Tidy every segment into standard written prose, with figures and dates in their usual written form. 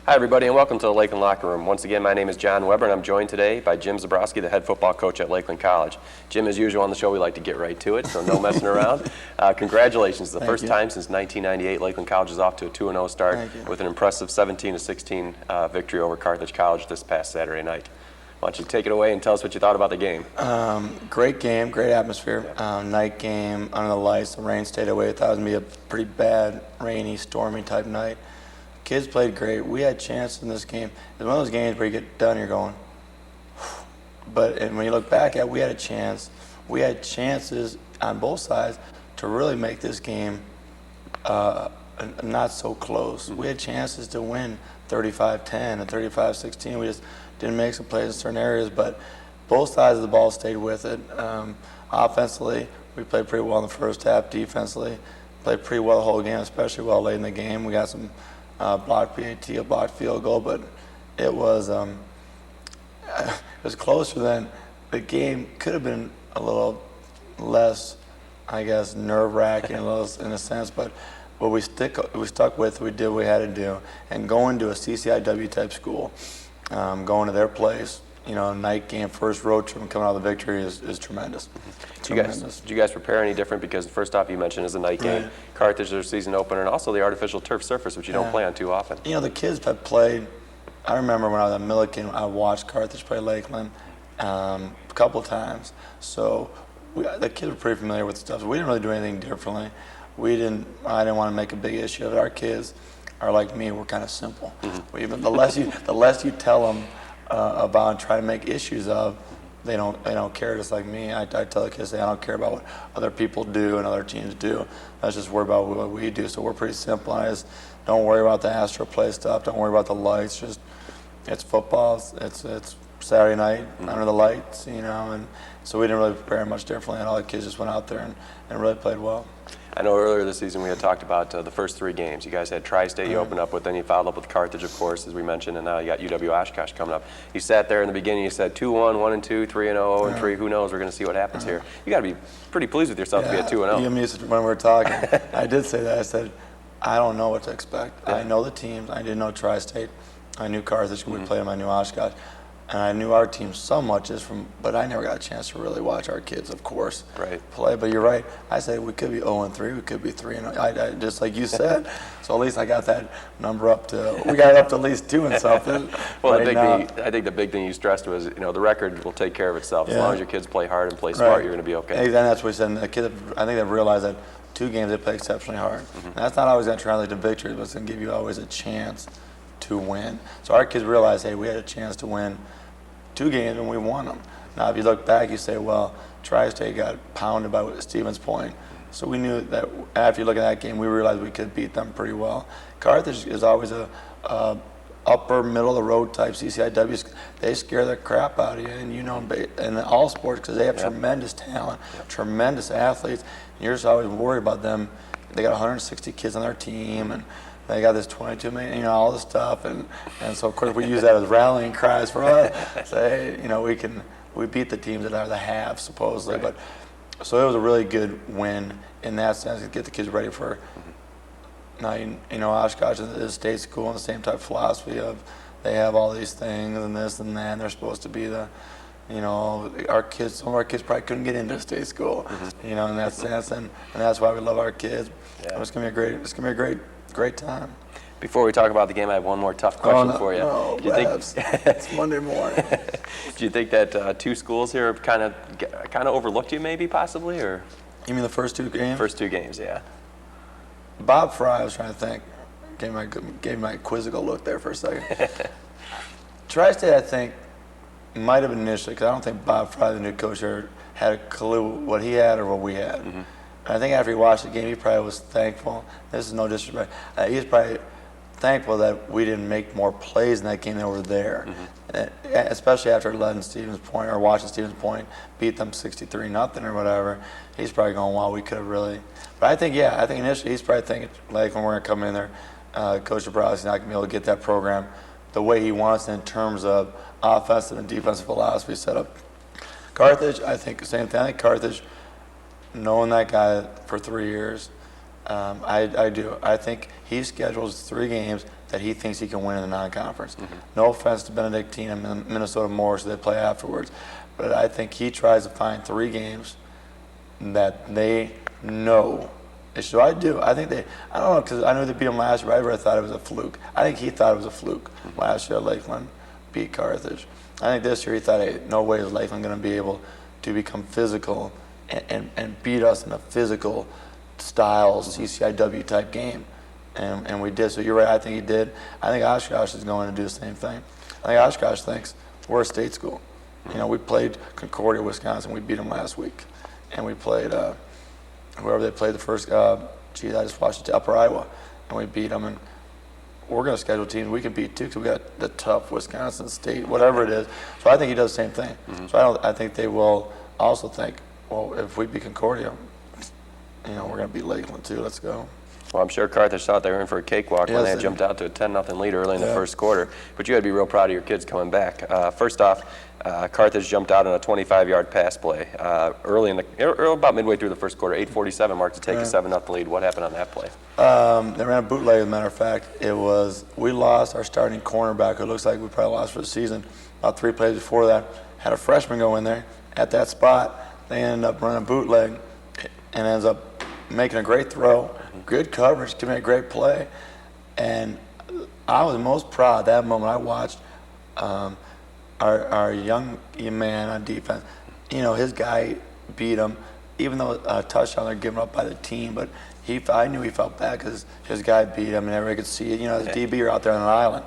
Hi, everybody, and welcome to the Lakeland Locker Room. Once again, my name is John Weber, and I'm joined today by Jim Zabrowski, the head football coach at Lakeland College. Jim, as usual on the show, we like to get right to it, so no messing around. Congratulations. The first time since 1998, Lakeland College is off to a 2-0 start with an impressive 17-16 victory over Carthage College this past Saturday night. Why don't you take it away and tell us what you thought about the game? Great game, great atmosphere. Night game, under the lights, the rain stayed away. I thought it was going to be a pretty bad, rainy, stormy type night. Kids played great. We had chances in this game. It's one of those games where you get done, you're going, and when you look back at it, we had a chance. We had chances on both sides to really make this game not so close. We had chances to win 35-10 and 35-16. We just didn't make some plays in certain areas, but both sides of the ball stayed with it. Offensively, we played pretty well in the first half. Defensively, played pretty well the whole game, especially well late in the game. We got some blocked PAT, a blocked field goal, but it was closer than the game could have been. A little less, I guess, nerve-wracking in a sense, but what we stuck with, we did what we had to do, and going to a CCIW type school, going to their place, night game, first road trip, and coming out of the victory is tremendous. Did you guys prepare any different? Because first off, you mentioned it's a night game, Carthage, their season opener, and also the artificial turf surface, which you don't play on too often. The kids have played. I remember when I was at Milliken, I watched Carthage play Lakeland a couple times. So the kids were pretty familiar with the stuff. So we didn't really do anything differently. I didn't want to make a big issue of it. Our kids are like me. We're kind of simple. The less you tell them about and try to make issues of, they don't care, just like me. I tell the kids, I don't care about what other people do and other teams do. Let's just worry about what we do. So we're pretty simple. I just don't worry about the Astro play stuff. Don't worry about the lights. Just it's football. It's Saturday night under the lights, and so we didn't really prepare much differently. And all the kids just went out there and really played well. I know earlier this season we had talked about the first three games. You guys had Tri-State you opened up with, then you followed up with Carthage, of course, as we mentioned, and now you got UW-Oshkosh coming up. You sat there in the beginning, you said 2-1, 1-2, 3-0, 0-3. Who knows? We're going to see what happens here. You got to be pretty pleased with yourself to be at 2-0. You and me, when we were talking, I did say that. I said, I don't know what to expect. I know the teams. I didn't know Tri-State. I knew Carthage. We played them. I knew Oshkosh. And I knew our team so much but I never got a chance to really watch our kids, of course, play. But you're right. I say we could be 0-3, we could be 3-0. I just like you said. So at least I got that number up to. We got it up to at least 2 and something. Well, I think the big thing you stressed was, the record will take care of itself. As long as your kids play hard and play smart, you're going to be okay. And that's what we said. And the kids, I think they've realized that 2 games they play exceptionally hard. And that's not always going to translate to victories, but it's going to give you always a chance to win. So our kids realized, hey, we had a chance to win 2 games and we won them. Now, if you look back, you say, well, Tri-State got pounded by Stevens Point. So we knew that after you look at that game, we realized we could beat them pretty well. Carthage is always a upper, middle of the road type CCIW. They scare the crap out of you, and in all sports, because they have tremendous talent, tremendous athletes. And you're just always worried about them. They got 160 kids on their team, and they got this 22 million, all this stuff, and so of course we use that as rallying cries for us. Say, we beat the teams that are the halves supposedly, but so it was a really good win in that sense to get the kids ready for. Now Oshkosh is a state school and the same type of philosophy of they have all these things and this and that, and they're supposed to be the. Some of our kids probably couldn't get into state school, in that sense, and that's why we love our kids. It's gonna be a great time. Before we talk about the game, I have one more tough question for you. No, it's Monday morning. Do you think that 2 schools here have kind of overlooked you, maybe, possibly, or? You mean the first 2 games? First 2 games, yeah. Bob Fry, I was trying to think. Gave my quizzical look there for a second. Tri-State, I think, might have initially, because I don't think Bob Fry, the new coach here, had a clue what he had or what we had. I think after he watched the game, he probably was thankful. This is no disrespect. He's probably thankful that we didn't make more plays in that game than were there, especially after letting Stevens Point or watching Stevens Point beat them 63-0 or whatever. He's probably going, "Wow, we could have really." But I think initially he's probably thinking, like, when we're going to come in there, Coach Zabrowski's not going to be able to get that program the way he wants in terms of offensive and defensive philosophy set up. Carthage, I think the same thing. I think Carthage, knowing that guy for 3 years, I do. I think he schedules 3 games that he thinks he can win in the non-conference. No offense to Benedictine and Minnesota Morris, they play afterwards, but I think he tries to find 3 games that they know. So I do. I think I don't know, because I knew they beat them last year. I really thought it was a fluke. I think he thought it was a fluke last year. Lakeland beat Carthage. I think this year he thought, hey, no way is Lakeland going to be able to become physical and beat us in a physical style CCIW type game. And we did. So you're right. I think he did. I think Oshkosh is going to do the same thing. I think Oshkosh thinks we're a state school. You know, we played Concordia, Wisconsin. We beat them last week. And we played whoever they played the first, I just watched it, Upper Iowa. And we beat them. And we're going to schedule teams we can beat too, because we got the tough Wisconsin State, whatever it is. So I think he does the same thing. So I think they will also think, well, if we beat Concordia, you know, we're going to beat Lakeland too. Let's go. Well, I'm sure Carthage thought they were in for a cakewalk when they had jumped out to a 10-0 lead early in the first quarter. But you had to be real proud of your kids coming back. First off, Carthage jumped out on a 25-yard pass play early about midway through the first quarter. 8:47 mark to take a 7-0 lead. What happened on that play? They ran a bootleg, as a matter of fact. We lost our starting cornerback. It looks like we probably lost for the season. About 3 plays before that, had a freshman go in there at that spot. They ended up running a bootleg and ends up making a great throw. Good coverage, giving a great play. And I was most proud that moment. I watched our young man on defense. You know, his guy beat him, even though a touchdown they're given up by the team. But I knew he felt bad because his guy beat him, and everybody could see it. You know, the DB are out there on an island.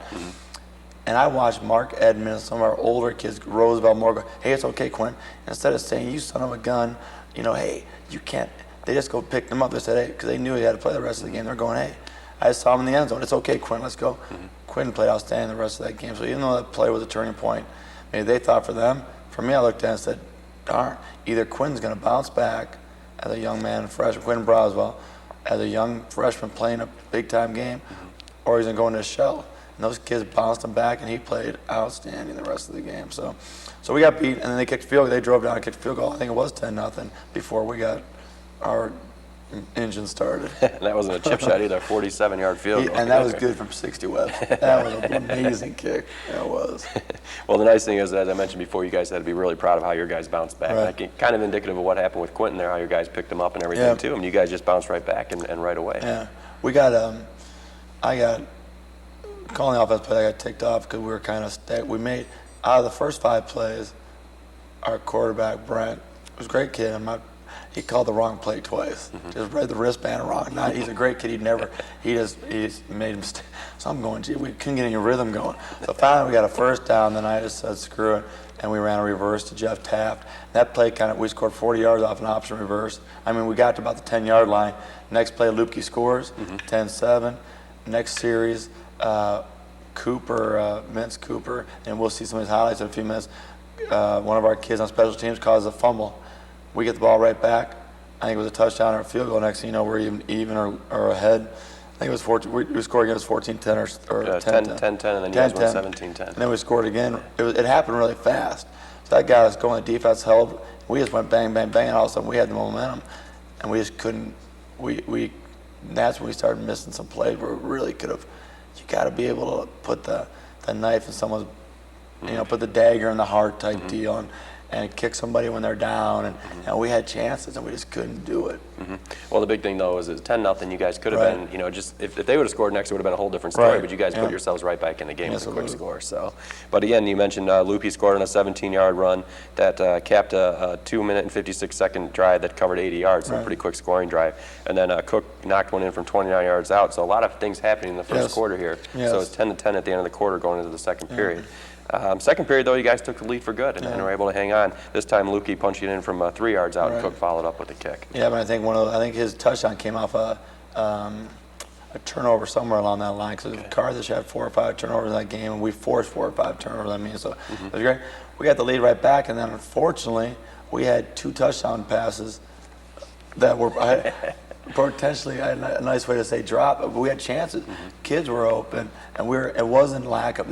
And I watched Mark Edmonds, some of our older kids, Roosevelt, more go, hey, it's okay, Quinn. Instead of saying, you son of a gun, you know, hey, you can't. They just go pick them up. They said, hey, because they knew he had to play the rest of the game. They're going, hey, I just saw him in the end zone. It's okay, Quinn, let's go. Quinn played outstanding the rest of that game. So even though that play was a turning point, maybe they thought for them. For me, I looked at it and said, darn, either Quinn's going to bounce back as a young man, freshman, Quinn Broswell, as a young freshman playing a big-time game, or he's going to go into a shell. And those kids bounced him back, and he played outstanding the rest of the game. So we got beat, and then they kicked field goal. They drove down and kicked field goal. I think it was 10-0 before we got our engine started. And that wasn't a chip shot either, a 47-yard field goal. And that was good from 60 Webb. That was an amazing kick. That was. Well, the nice thing is, as I mentioned before, you guys had to be really proud of how your guys bounced back. Right. Like, kind of indicative of what happened with Quentin there, how your guys picked him up and everything too. I mean, you guys just bounced right back and right away. Yeah. We got, I got, calling the offense play, I got ticked off because we were kind of, we made, out of the first 5 plays, our quarterback, Brent, was a great kid. He called the wrong play twice. Just read the wristband wrong. He's a great kid. He just made him. So I'm going, gee, we couldn't get any rhythm going. So finally we got a first down. Then I just said, screw it, and we ran a reverse to Jeff Taft. That play we scored 40 yards off an option reverse. I mean, we got to about the 10-yard line. Next play, Lupke scores, 10-7. Next series, Mintz Cooper, and we'll see some of his highlights in a few minutes. One of our kids on special teams causes a fumble. We get the ball right back. I think it was a touchdown or a field goal. Next thing you know, we're even or ahead. I think it was 14. We scored against 14-10 or 10-10, and then you guys went 17-10. And then we scored again. It happened really fast. So that guy was going, the defense held. We just went bang, bang, bang, and all of a sudden we had the momentum, and we just couldn't. That's when we started missing some plays where we really could have. You got to be able to put the knife in someone's, put the dagger in the heart type deal, and kick somebody when they're down. And we had chances, and we just couldn't do it. Well, the big thing, though, is 10-0. You guys could have been, just if they would have scored next, it would have been a whole different story. But you guys put yourselves right back in the game with a quick score. So, but again, you mentioned Lupke scored on a 17-yard run that capped a 2-minute and 56-second drive that covered 80 yards, so a pretty quick scoring drive. And then Cook knocked one in from 29 yards out. So a lot of things happening in the first quarter here. So it's 10-10 at the end of the quarter going into the second period. Second period, though, you guys took the lead for good and were able to hang on. This time, Lukey punched it in from 3 yards out, and Cook followed up with a kick. Yeah, but I think his touchdown came off a turnover somewhere along that line. Because Carthage had 4 or 5 turnovers in that game, and we forced 4 or 5 turnovers. I mean, so it was great. We got the lead right back, and then unfortunately, we had 2 touchdown passes that were potentially a nice way to say drop, but we had chances. Kids were open, and it wasn't lack of.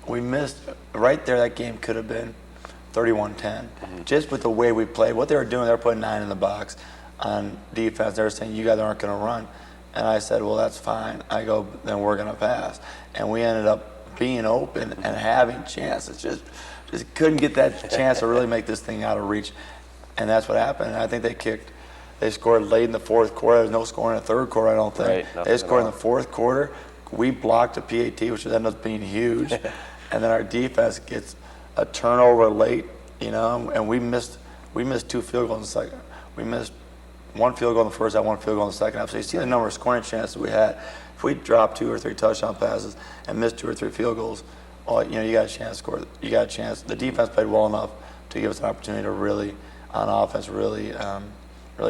We missed right there. That game could have been 31-10. Just with the way we played, what they were doing, they were putting 9 in the box on defense. They were saying, you guys aren't going to run. And I said, well, that's fine. I go, then we're going to pass. And we ended up being open and having chances. Just couldn't get that chance to really make this thing out of reach. And that's what happened. And I think they scored late in the fourth quarter. There was no scoring in the third quarter, I don't think. Right, they scored in the fourth quarter. We blocked a PAT, which ended up being huge. And then our defense gets a turnover late, and we missed 2 field goals in the second. We missed 1 field goal in the first half, 1 field goal in the second half. So you see the number of scoring chances we had. If we dropped 2 or 3 touchdown passes and missed 2 or 3 field goals, well, you got a chance to score. You got a chance. The defense played well enough to give us an opportunity to really, on offense, really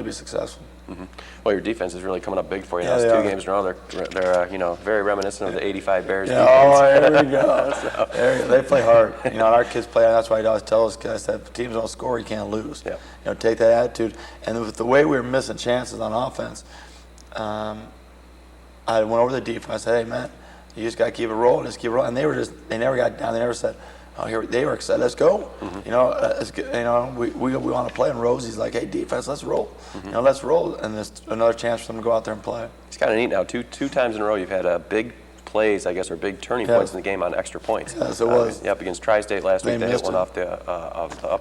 be successful. Mm-hmm. Well, your defense is really coming up big for you. Yeah, It's they 2 are. games in a row. They're very reminiscent of the '85 Bears defense. Oh, there we go. They play hard. And our kids play. That's why I always tell us kids, I said, if teams don't score, you can't lose. Yeah. Take that attitude. And with the way we were missing chances on offense, I went over to the defense. I said, hey, man, you just got to keep it rolling. Just keep it rolling. And they never got down. They never said, oh, here, they were excited. Let's go. Mm-hmm. We want to play. And Rosie's like, hey, defense, let's roll. Let's roll. And there's another chance for them to go out there and play. It's kind of neat now. Two times in a row you've had big plays, I guess, or big turning points in the game on extra points. Yes, it was. Yep, against Tri-State last week, they hit one off the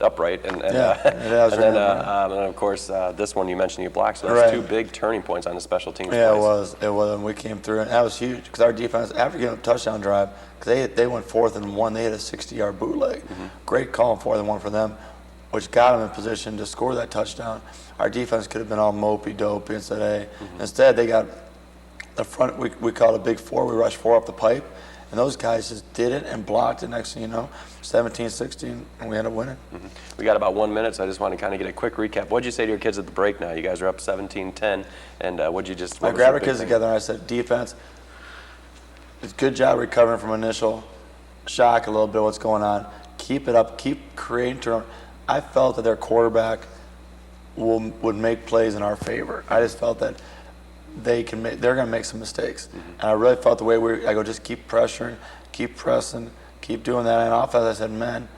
upright, and then of course this one you mentioned you blocked. So that's 2 big turning points on the special teams. Yeah, plays. it was, and we came through, and that was huge because our defense, after getting a touchdown drive, because they went 4th and 1, they hit a 60-yard bootleg. Great call on 4th and 1 for them, which got them in position to score that touchdown. Our defense could have been all mopey-dopey and said, hey. Instead, they got the front, we called a big 4, we rushed 4 up the pipe, and those guys just did it and blocked it. Next thing you know, 17-16, and we ended up winning. We got about 1 minute, so I just want to kind of get a quick recap. What'd you say to your kids at the break now? You guys are up 17-10, and what'd you just... I grabbed our kids together and I said, defense, it's a good job recovering from initial shock a little bit of what's going on. Keep it up, keep creating turnover. I felt that their quarterback would make plays in our favor. I just felt that they're going to make some mistakes. And I really felt the way I go, just keep pressuring, keep pressing, keep doing that. And offense, I said, man,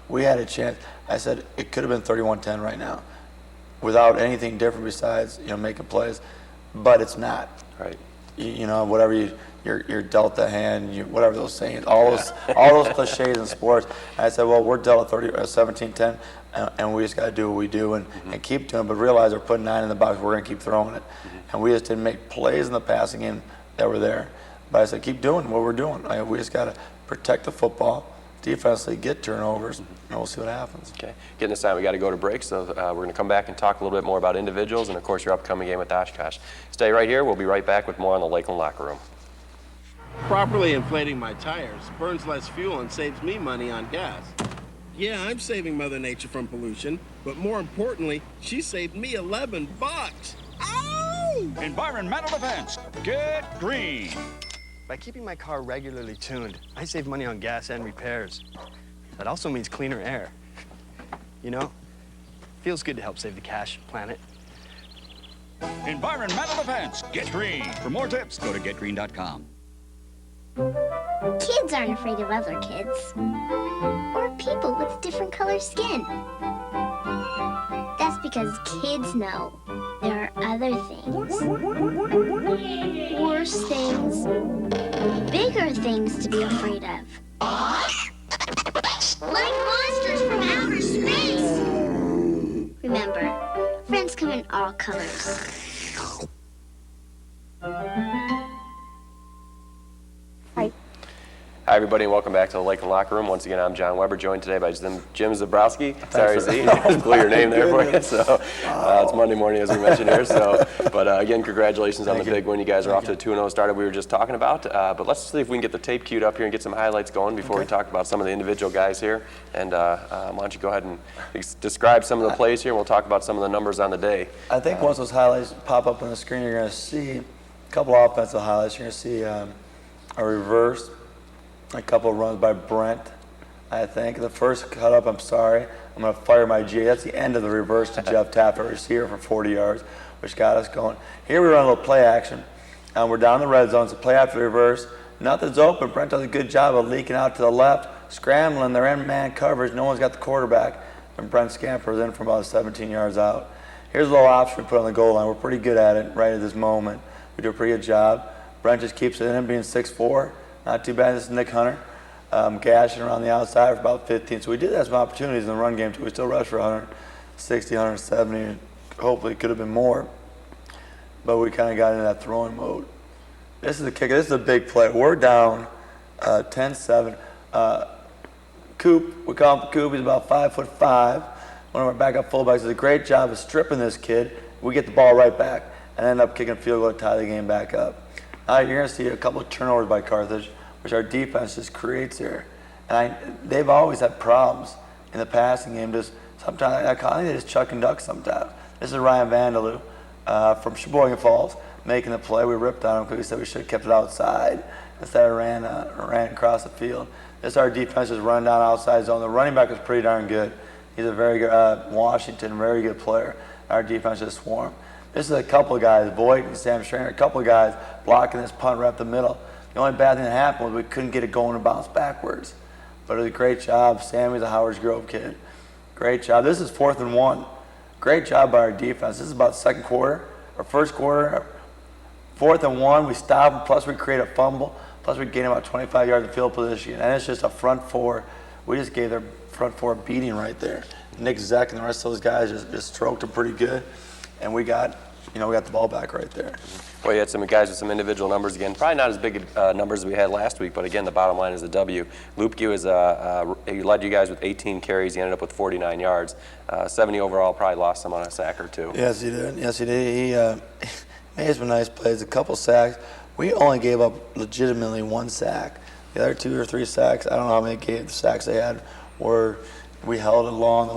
we had a chance. I said, it could have been 31-10 right now without anything different besides, making plays. But it's not. Right. Whatever you're dealt the hand, whatever those sayings, all those cliches in sports. And I said, well, we're dealt 17-10, and we just got to do what we do and keep doing it, but realize we're putting 9 in the box, we're going to keep throwing it. And we just didn't make plays in the passing game that were there. But I said, keep doing what we're doing. We just got to protect the football, defensively, get turnovers, and we'll see what happens. Okay. Getting this time, we got to go to break, so we're going to come back and talk a little bit more about individuals and, of course, your upcoming game with Oshkosh. Stay right here. We'll be right back with more on the Lakeland Locker Room. Properly inflating my tires burns less fuel and saves me money on gas. Yeah, I'm saving Mother Nature from pollution, but more importantly, she saved me $11. Ow! Environmental defense. Get green. By keeping my car regularly tuned, I save money on gas and repairs. That also means cleaner air. Feels good to help save the cash, planet. Environmental defense. Get green. For more tips, go to getgreen.com. Kids aren't afraid of other kids. Or people with different colored skin. That's because kids know there are other things. Worse things. Bigger things to be afraid of. Like monsters from outer space. Remember, friends come in all colors. Hi, everybody, and welcome back to the Lakeland Locker Room. Once again, I'm John Weber, joined today by Jim Zabrowski. Sorry, Z, just blew your name there for you. So it's Monday morning, as we mentioned here. But again, congratulations on the big win. You guys are off to the 2-0 start we were just talking about. But let's see if we can get the tape queued up here and get some highlights going before we talk about some of the individual guys here. And why don't you go ahead and describe some of the plays here, and we'll talk about some of the numbers on the day. I think once those highlights pop up on the screen, you're going to see a couple of offensive highlights. You're going to see a reverse. A couple of runs by Brent, I think. The first cut up, I'm sorry. I'm going to fire my G. That's the end of the reverse to Jeff Taft, receiver for 40 yards, which got us going. Here we run a little play action, and we're down the red zone. It's a play after the reverse. Nothing's open. Brent does a good job of leaking out to the left, scrambling. They're in man coverage. No one's got the quarterback. And Brent scampers in from about 17 yards out. here's a little option we put on the goal line. We're pretty good at it right at this moment. We do a pretty good job. Brent just keeps it in, being 6'4", not too bad. This is Nick Hunter, gashing around the outside for about 15. So we did have some opportunities in the run game too. We still rushed for 160, 170, and hopefully it could have been more. But we kind of got into that throwing mode. This is the kicker. This is a big play. We're down 10-7. Coop, we call him Coop. He's about 5'5". One of our backup fullbacks does a great job of stripping this kid. We get the ball right back and end up kicking a field goal to tie the game back up. You're going to see a couple of turnovers by Carthage, which our defense just creates here. And they've always had problems in the passing game. Just sometimes I think they just chuck and duck sometimes. This is Ryan Vanderloo from Sheboygan Falls making the play. We ripped on him because we said we should have kept it outside instead of ran across the field. This is our defense just run down outside zone. The running back is pretty darn good. He's a very good Washington, very good player. Our defense just swarmed. This is a couple of guys, Voight and Sam Schraner, a couple of guys blocking this punt right up the middle. The only bad thing that happened was we couldn't get it going and bounce backwards. But it was a great job. Sammy's a Howard's Grove kid. Great job. This is 4th and 1. Great job by our defense. This is about second quarter or first quarter. 4th and 1, we stop them, plus we create a fumble, plus we gain about 25 yards of field position. And it's just a front four. We just gave their front four a beating right there. Nick Zeck and the rest of those guys just stroked them pretty good. And we got the ball back right there. Well, you had some guys with some individual numbers again. Probably not as big numbers as we had last week, but again, the bottom line is the W. Lupke he led you guys with 18 carries. He ended up with 49 yards. 70 overall, probably lost some on a sack or two. Yes, he did. Yes, he did. He made some nice plays, a couple sacks. We only gave up legitimately 1 sack. The other 2 or 3 sacks, I don't know how many sacks they had, we held it long. The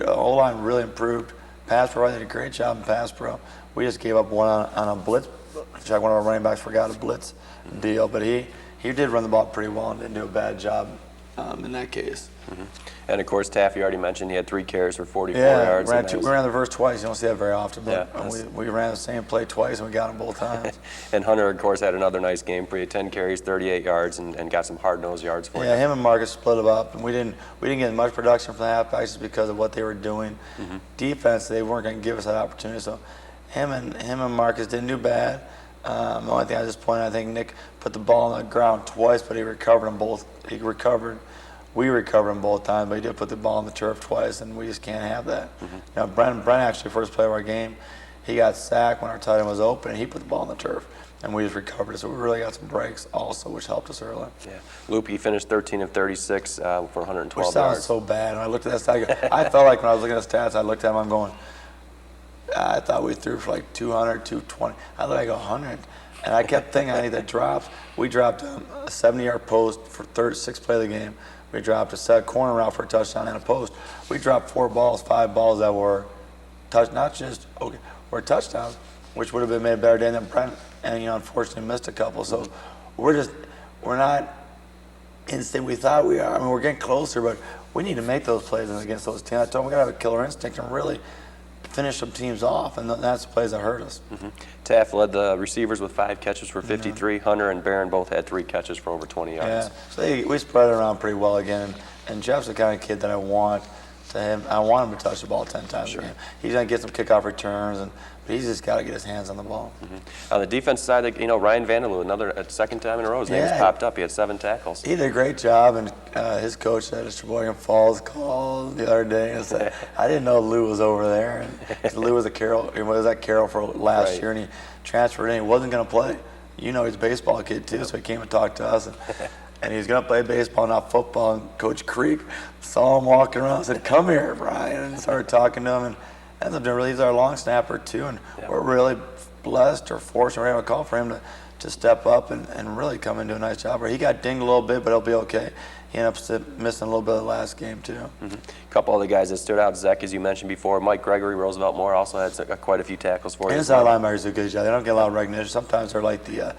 O-line really improved. Pass pro, they did a great job in pass pro. We just gave up one on a blitz. One of our running backs forgot a blitz deal, but he did run the ball pretty well and didn't do a bad job in that case. Mm-hmm. And of course, Taff, you already mentioned he had 3 carries for 44 yards. We ran the verse twice. You don't see that very often, but Yeah, we ran the same play twice and we got them both times. And Hunter, of course, had another nice game for you. 10 carries, 38 yards, and got some hard-nosed yards for you. Yeah, him and Marcus split it up, and we didn't get much production from the halfbacks just because of what they were doing. Mm-hmm. Defense, they weren't going to give us that opportunity, so him and Marcus didn't do bad. The only thing I just pointed, I think Nick put the ball on the ground twice, but he recovered them both. We recovered them both times, but he did put the ball on the turf twice, and we just can't have that. Mm-hmm. Now, Brent actually, first play of our game, he got sacked when our tight end was open, and he put the ball on the turf, and we just recovered it. So we really got some breaks also, which helped us early. Yeah, Lupke finished 13 of 36 for 112 Which sounds yards. so bad. And I looked at that stat, I felt like when I was looking at the stats, I looked at them, I'm going, I thought we threw for like 200, 220. I looked like 100. And I kept thinking I need that drops. We dropped a 70-yard post for 6th play of the game. We dropped a set corner route for a touchdown and a post. We dropped 5 balls that were were touchdowns, which would have been made a better day than Brent, and unfortunately missed a couple. So we're not instant. We thought we are. I mean, we're getting closer, but we need to make those plays against those teams. I told them we got to have a killer instinct and really finish some teams off, and that's the plays that hurt us. Mm-hmm. Taff led the receivers with 5 catches for 53. Mm-hmm. Hunter and Barron both had 3 catches for over 20 yards. Yeah, so we spread it around pretty well again, and Jeff's the kind of kid that I want him to touch the ball 10 times a game. He's going to get some kickoff returns, but he's just got to get his hands on the ball. Mm-hmm. On the defense side, Ryan Vanderloo, another second time in a row, his name's popped up. He had 7 tackles. He did a great job, and his coach at Sheboygan Falls called the other day and said, I didn't know Lou was over there. And Lou was at Carroll for last year, and he transferred in. He wasn't going to play. He's a baseball kid too, so he came and talked to us. And he was going to play baseball, not football. And Coach Creek saw him walking around and said, come here, Brian, and started talking to him. And ends up doing he's our long snapper too, and we're really blessed or fortunate, whatever you call for him to step up and really come and do a nice job. He got dinged a little bit, but he'll be okay. He ended up missing a little bit of the last game too. Mm-hmm. A couple other guys that stood out, Zek, as you mentioned before. Mike Gregory, Roosevelt Moore also had quite a few tackles for you. Inside linebackers do a good job. They don't get a lot of recognition. Sometimes they're like the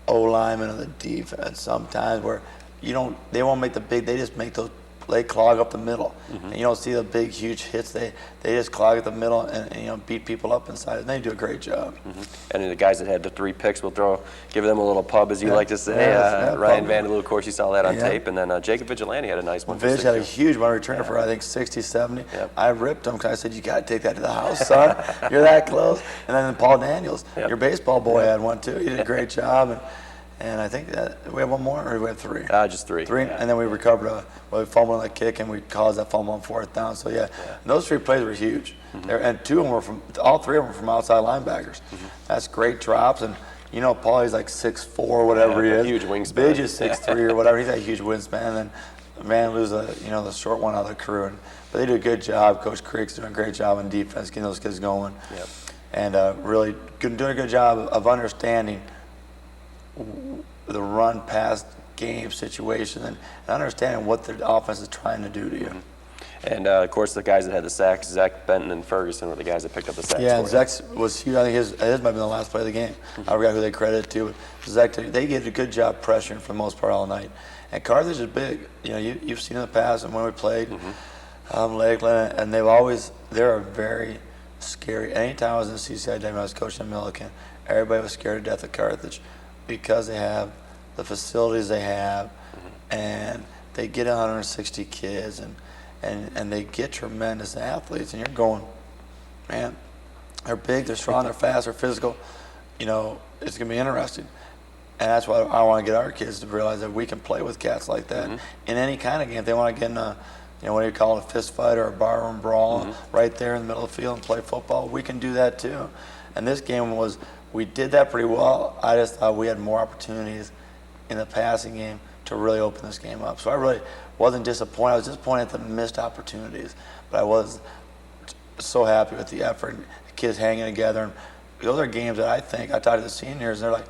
O lineman of the defense. Sometimes where they won't make the big. They just make those they clog up the middle, and you don't see the big, huge hits. They just clog up the middle and beat people up inside, and they do a great job. And then the guys that had the 3 picks will give them a little pub, as you like to say. Yeah, Ryan pub. Vanderloo, of course, you saw that on Yeah. tape, and then Jacob Vigilante had a nice one. Viz had a huge one, returner for I think 60, 70. Yep. I ripped him because I said, "You got to take that to the house, son. You're that close." And then Paul Daniels, Yep. your baseball boy, had one too. He did a great job. And I think that we have one more, or do we have 3? Just 3. 3, and then we recovered we fumbled on that kick, and we caused that fumble on 4th down. So yeah. Those 3 plays were huge. And 2 of them were all 3 of them were from outside linebackers. That's great drops, and Paul, he's like 6'4", whatever he is. Huge wingspan. Big is 6'3" or whatever. He's got a huge wingspan. And Van Loo's the short one out of the crew. But they do a good job. Coach Creek's doing a great job on defense, getting those kids going. Yep. And really doing a good job of understanding the run pass game situation and understanding what the offense is trying to do to you. And of course, the guys that had the sacks, Zach, Benton, and Ferguson, were the guys that picked up the sacks. Yeah, for and Zach's was huge. I think his might have been the last play of the game. I forgot who they credited to. Zach, they did a good job pressuring for the most part all night. And Carthage is big. You've seen in the past and when we played Lakeland, and they're a very scary. Anytime I was in the CCIW, I was coaching in Milliken, everybody was scared to death of Carthage because they have the facilities they have, and they get 160 kids, and they get tremendous athletes, and you're going, man, they're big, they're strong, they're fast, they're physical. It's going to be interesting. And that's why I want to get our kids to realize that we can play with cats like that in any kind of game. If they want to get in a, what do you call it, a fist fight or a barroom brawl right there in the middle of the field and play football, we can do that too. And this game we did that pretty well. I just thought we had more opportunities in the passing game to really open this game up. So I really wasn't disappointed. I was disappointed at the missed opportunities, but I was so happy with the effort and the kids hanging together. And those are games that I talked to the seniors, and they're like,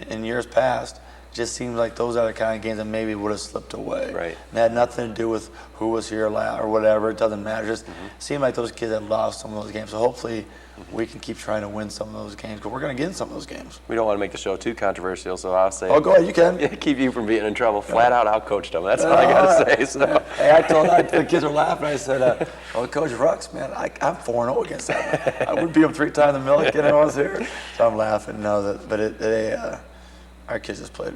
in years past, it just seems like those are the kind of games that maybe would have slipped away. Right. And it had nothing to do with who was here or whatever. It doesn't matter. It just seemed like those kids had lost some of those games. So hopefully we can keep trying to win some of those games, because we're going to get in some of those games. We don't want to make the show too controversial, so I'll say. Oh, go ahead, you can. Keep you from being in trouble. Flat out, outcoached them. That's all I got to say. So. Hey, the kids were laughing. I said, "Oh, Coach Rux, man, I'm 4-0 against that. I would beat him 3 times in Milliken when I was here." So I'm laughing. Our kids played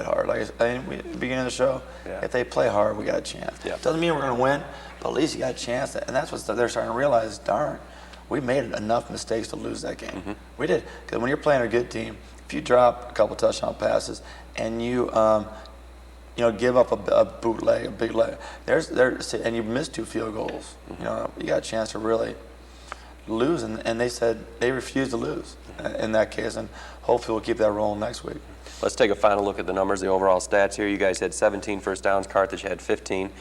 hard. Like at the beginning of the show, if they play hard, we got a chance. Yeah. Doesn't mean we're going to win, but at least you got a chance. And that's what they're starting to realize. Darn, we made enough mistakes to lose that game. We did, because when you're playing a good team, if you drop a couple touchdown passes and you give up a bootleg, a big leg, and you miss 2 field goals, you got a chance to really lose. And they said they refused to lose in that case, and hopefully we'll keep that rolling next week. Let's take a final look at the numbers, the overall stats here. You guys had 17 first downs. Carthage had 15.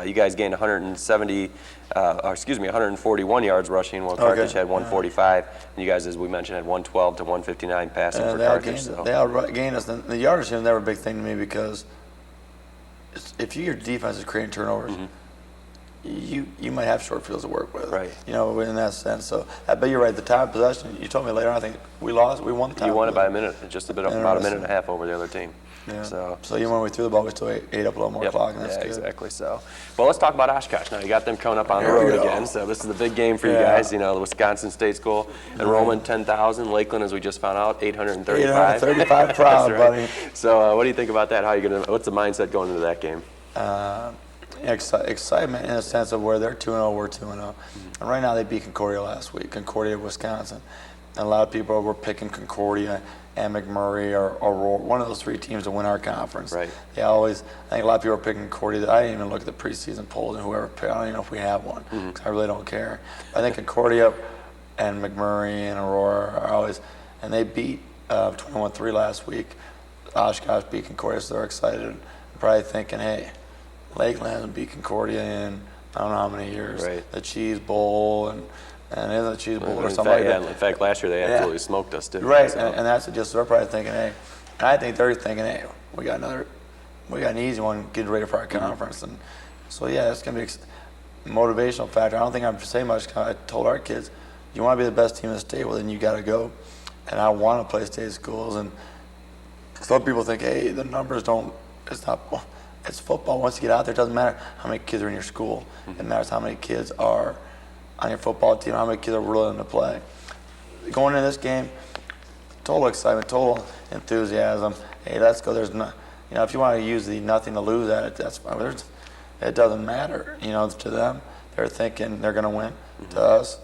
You guys gained 141 yards rushing, while Carthage had 145. And you guys, as we mentioned, had 112 to 159 passing for Carthage. They outgained us. And the yardage was never a big thing to me, because if your defense is creating turnovers, you might have short fields to work with, right? In that sense. So, but you're right. The time of possession, you told me later on, I think we lost. We won the time. You won it by a minute, about a minute and a half over the other team. Yeah. So even when we threw the ball, we still ate up a little more clock, and that's good. Exactly. So, well, let's talk about Oshkosh now. You got them coming up on the road again. So this is the big game for you guys. The Wisconsin State School enrollment 10,000. Lakeland, as we just found out, 835. 835 proud, right. buddy. So what do you think about that? What's the mindset going into that game? Excitement in a sense of where they're 2-0, we're 2-0. And right now they beat Concordia last week, Concordia, Wisconsin. And a lot of people were picking Concordia and McMurray or one of those 3 teams to win our conference. Right. I think a lot of people are picking Concordia. I didn't even look at the preseason polls and whoever picked. I don't even know if we have one, because I really don't care. I think Concordia and McMurray and Aurora are always, and they beat 21-3 last week. Oshkosh beat Concordia, so they're excited. Probably thinking, hey, Lakeland hasn't beat Concordia in I don't know how many years. Right. The Cheese Bowl and isn't the Cheese Bowl or something like that. In fact, last year they absolutely smoked us too. Right, So. and that's just they're probably thinking, hey, and I think they're thinking, hey, we got an easy one getting ready for our conference, and so that's gonna be a motivational factor. I don't think I'm saying much. I told our kids, you want to be the best team in the state, well then you got to go, and I want to play state schools. And some people think, hey, the numbers don't. It's not. it's football. Once you get out there, it doesn't matter how many kids are in your school. It matters how many kids are on your football team, how many kids are willing to play. Going into this game, total excitement, total enthusiasm. Hey, let's go. There's no, if you want to use the nothing to lose at it, that's fine. It doesn't matter, to them. They're thinking they're going to win. To us,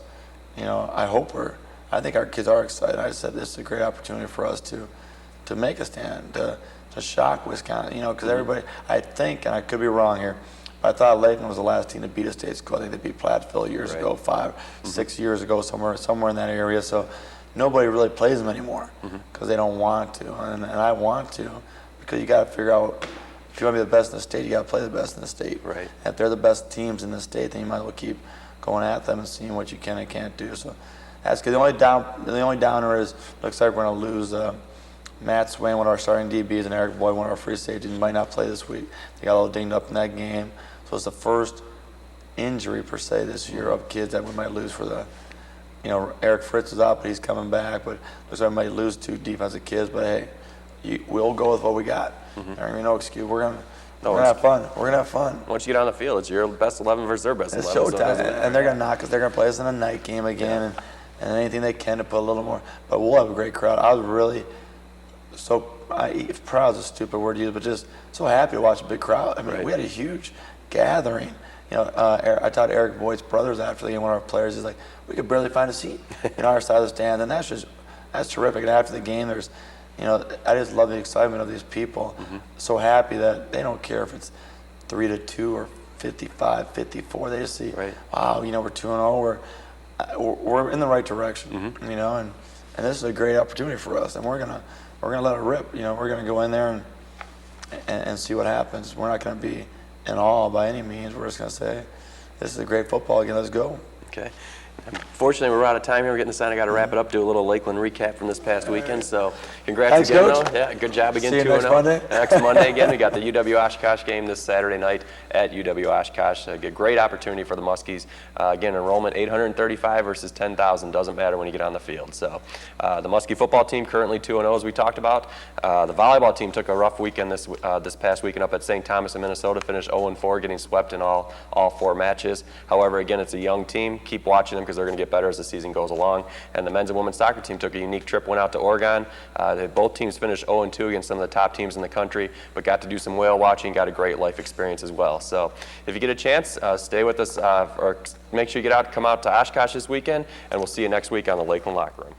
I think our kids are excited. I said this is a great opportunity for us to make a stand, to shock Wisconsin, because everybody, I think, and I could be wrong here, but I thought Lakeland was the last team to beat a state school. I think they beat Platteville years ago, 5, 6 years ago, somewhere in that area. So nobody really plays them anymore because they don't want to, and I want to, because you got to figure out, if you want to be the best in the state, you got to play the best in the state. Right. If they're the best teams in the state, then you might as well keep going at them and seeing what you can and can't do. So that's good. The only downer is, looks like we're going to lose Matt Swain, one of our starting DBs, and Eric Boyd, one of our free safeties, might not play this week. They got a little dinged up in that game. So it's the first injury, per se, this year of kids that we might lose for the, Eric Fritz is out, but he's coming back. But looks like we might lose 2 defensive kids. But, hey, we'll go with what we got. There ain't no excuse. We're going to have fun. We're going to have fun. Once you get on the field, it's your best 11 versus their best 11. It's showtime. And they're going to knock us. They're going to play us in a night game again. And anything they can to put a little more. But we'll have a great crowd. I was really proud is a stupid word to use, but just so happy to watch a big crowd. I mean, we had a huge gathering. I talked to Eric Boyd's brothers after the game, one of our players. He's like, we could barely find a seat in our side of the stand, and that's terrific. And after the game, there's, I just love the excitement of these people. So happy that they don't care if it's 3-2 or 55-54. They just see, wow, we're 2-0. We're in the right direction, and this is a great opportunity for us, and we're gonna let it rip. We're gonna go in there and see what happens. We're not gonna be in awe by any means. We're just gonna say, this is a great football game. Let's go. Okay. Unfortunately, we're out of time here. We're getting the sign. I got to wrap it up. Do a little Lakeland recap from this past weekend. So, congrats again, Coach. though. Yeah, good job again. See you next Monday. Next Monday again. We got the UW Oshkosh game this Saturday night at UW Oshkosh. A great opportunity for the Muskies. Again, enrollment 835 versus 10,000. Doesn't matter when you get on the field. So, the Muskie football team currently 2-0, as we talked about. The volleyball team took a rough weekend this past weekend up at St. Thomas in Minnesota. Finished 0-4, getting swept in all 4 matches. However, again, it's a young team. Keep watching them because they're going to get better as the season goes along. And the men's and women's soccer team took a unique trip, went out to Oregon. Both teams finished 0-2 against some of the top teams in the country, but got to do some whale watching, got a great life experience as well. So if you get a chance, stay with us or make sure you come out to Oshkosh this weekend, and we'll see you next week on the Lakeland Locker Room.